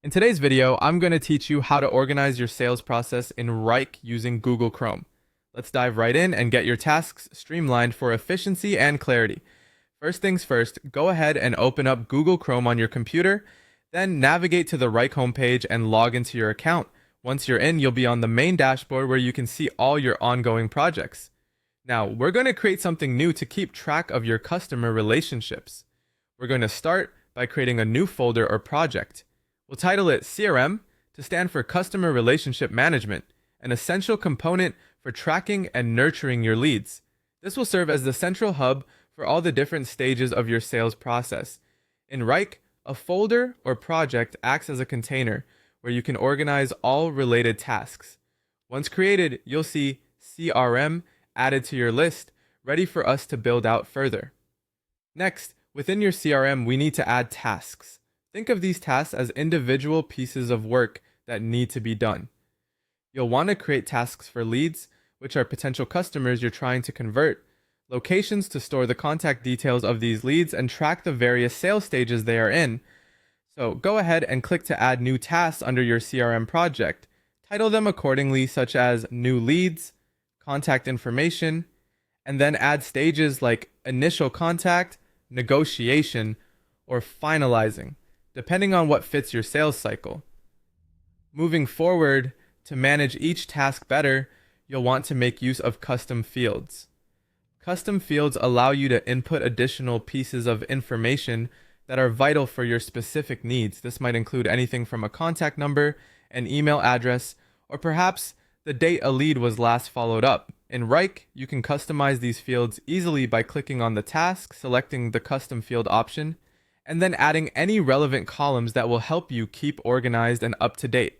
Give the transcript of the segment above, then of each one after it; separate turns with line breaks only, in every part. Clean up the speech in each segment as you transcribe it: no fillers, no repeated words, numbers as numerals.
In today's video, I'm going to teach you how to organize your sales process in Wrike using Google Chrome. Let's dive right in and get your tasks streamlined for efficiency and clarity. First things first, go ahead and open up Google Chrome on your computer, then navigate to the Wrike homepage and log into your account. Once you're in, you'll be on the main dashboard where you can see all your ongoing projects. Now, we're going to create something new to keep track of your customer relationships. We're going to start by creating a new folder or project. We'll title it CRM to stand for Customer Relationship Management, an essential component for tracking and nurturing your leads. This will serve as the central hub for all the different stages of your sales process. In Wrike, a folder or project acts as a container where you can organize all related tasks. Once created, you'll see CRM added to your list, ready for us to build out further. Next, within your CRM, we need to add tasks. Think of these tasks as individual pieces of work that need to be done. You'll want to create tasks for leads, which are potential customers you're trying to convert, locations to store the contact details of these leads and track the various sales stages they are in. So go ahead and click to add new tasks under your CRM project. Title them accordingly, such as new leads, contact information, and then add stages like initial contact, negotiation, or finalizing, depending on what fits your sales cycle. Moving forward, to manage each task better, you'll want to make use of custom fields. Custom fields allow you to input additional pieces of information that are vital for your specific needs. This might include anything from a contact number, an email address, or perhaps the date a lead was last followed up. In Wrike, you can customize these fields easily by clicking on the task, selecting the custom field option, and then adding any relevant columns that will help you keep organized and up to date.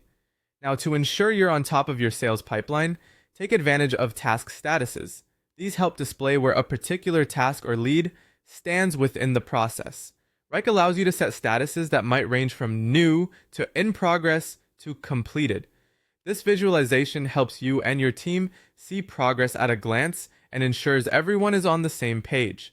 Now, to ensure you're on top of your sales pipeline, take advantage of task statuses. These help display where a particular task or lead stands within the process. Wrike allows you to set statuses that might range from new to in progress to completed. This visualization helps you and your team see progress at a glance and ensures everyone is on the same page.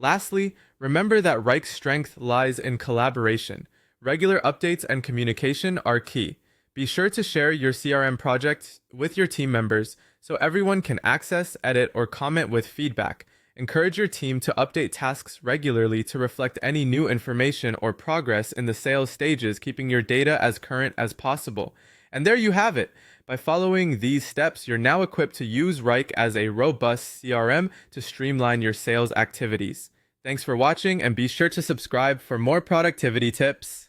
Lastly, remember that Wrike's strength lies in collaboration. Regular updates and communication are key. Be sure to share your CRM project with your team members so everyone can access, edit, or comment with feedback. Encourage your team to update tasks regularly to reflect any new information or progress in the sales stages, keeping your data as current as possible. And there you have it. By following these steps, you're now equipped to use Wrike as a robust CRM to streamline your sales activities. Thanks for watching, and be sure to subscribe for more productivity tips.